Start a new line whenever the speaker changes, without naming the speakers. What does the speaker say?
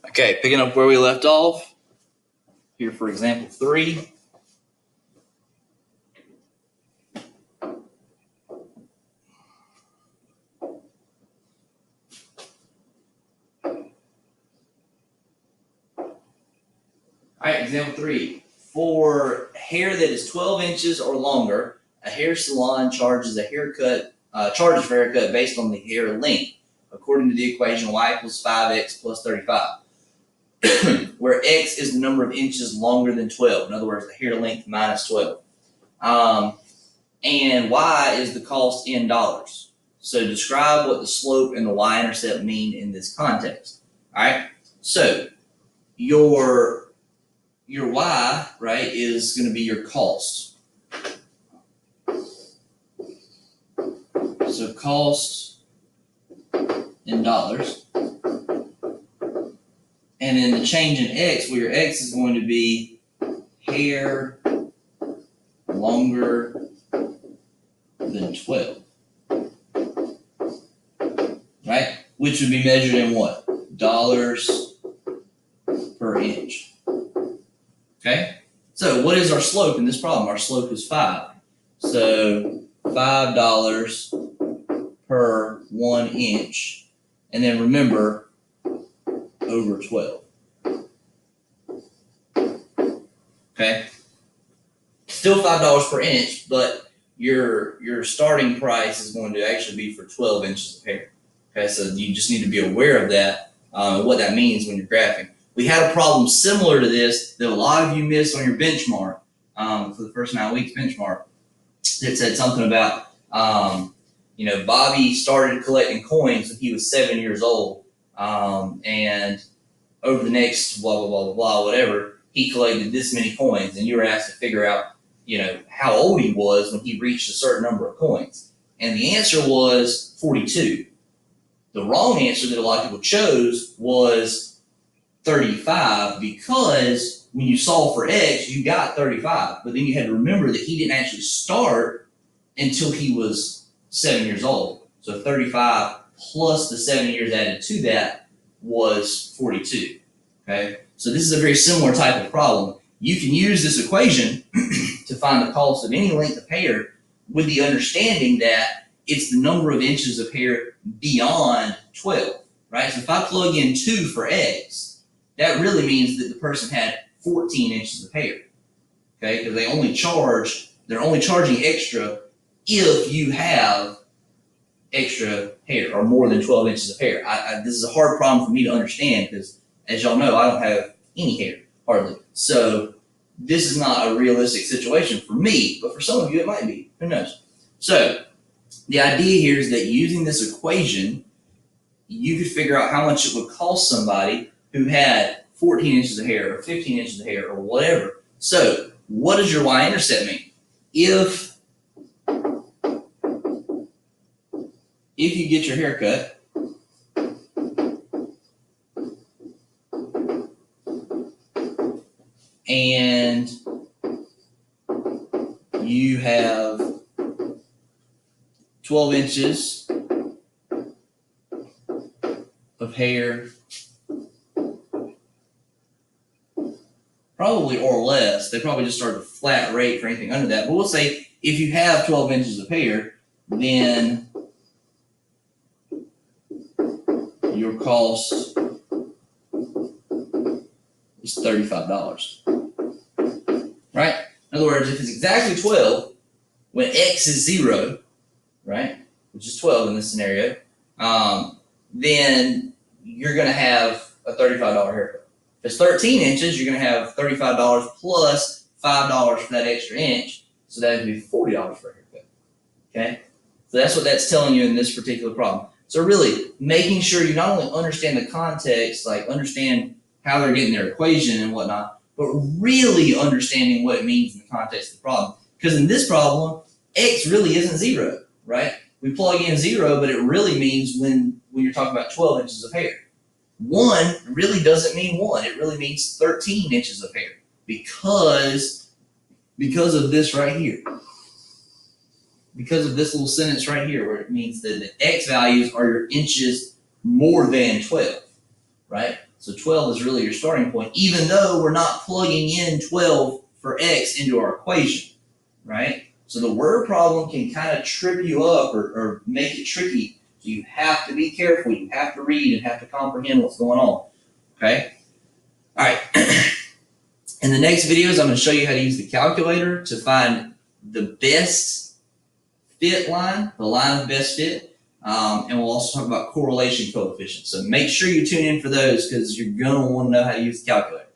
Okay, picking up where we left off, here for example 3. Alright, example 3. For hair that is 12 inches or longer, a hair salon charges for a haircut based on the hair length, according to the equation y equals 5x plus 35, where x is the number of inches longer than 12. In other words, the hair length minus 12. And y is the cost in dollars. So describe what the slope and the y-intercept mean in this context. All right, so your y, right, is going to be your cost. So cost in dollars. And then the change in x, well, your x is going to be hair longer than 12. Right? Which would be measured in what? Dollars per inch. Okay? So what is our slope in this problem? Our slope is 5. So $5 per 1 inch. And then remember, over 12. Okay? Still $5 per inch, but your starting price is going to actually be for 12 inches of hair. Okay, so you just need to be aware of that, what that means when you're graphing. We had a problem similar to this that a lot of you missed on your benchmark, for the first 9 weeks benchmark. It said something about, Bobby started collecting coins when he was 7 years old, and over the next blah, blah, blah, blah, blah, whatever, he collected this many coins, and you were asked to figure out, how old he was when he reached a certain number of coins. And the answer was 42. The wrong answer that a lot of people chose was 35, because when you solve for x, you got 35. But then you had to remember that he didn't actually start until he was 7 years old. So 35 plus the 7 years added to that was 42. Okay? So this is a very similar type of problem. You can use this equation to find the cost of any length of hair with the understanding that it's the number of inches of hair beyond 12, right? So if I plug in 2 for x, that really means that the person had 14 inches of hair, okay? Because they're only charging extra if you have extra hair or more than 12 inches of hair. This is a hard problem for me to understand because, as y'all know, I don't have any hair, hardly. So this is not a realistic situation for me, but for some of you it might be. Who knows? So the idea here is that using this equation, you could figure out how much it would cost somebody who had 14 inches of hair or 15 inches of hair or whatever. So what does your y-intercept mean? If you get your hair cut, and you have 12 inches of hair, probably or less. They probably just started a flat rate for anything under that. But we'll say if you have 12 inches of hair, then your cost is $35. Right? In other words, if it's exactly 12, when x is 0, right, which is 12 in this scenario, then you're going to have a $35 haircut. If it's 13 inches, you're going to have $35 plus $5 for that extra inch, so that would be $40 for a haircut. Okay? So that's what that's telling you in this particular problem. So really, making sure you not only understand the context, like understand how they're getting their equation and whatnot, but really understanding what it means in the context of the problem. Because in this problem, x really isn't 0, right? We plug in 0, but it really means when you're talking about 12 inches of hair. 1 really doesn't mean 1. It really means 13 inches of hair because of this right here. Because of this little sentence right here where it means that the x values are your inches more than 12, right? So 12 is really your starting point, even though we're not plugging in 12 for x into our equation, right? So the word problem can kind of trip you up or make it tricky. So you have to be careful. You have to read and have to comprehend what's going on, okay? All right. In the next videos, I'm going to show you how to use the calculator to find the best fit line, the line of best fit, and we'll also talk about correlation coefficients. So make sure you tune in for those because you're going to want to know how to use the calculator.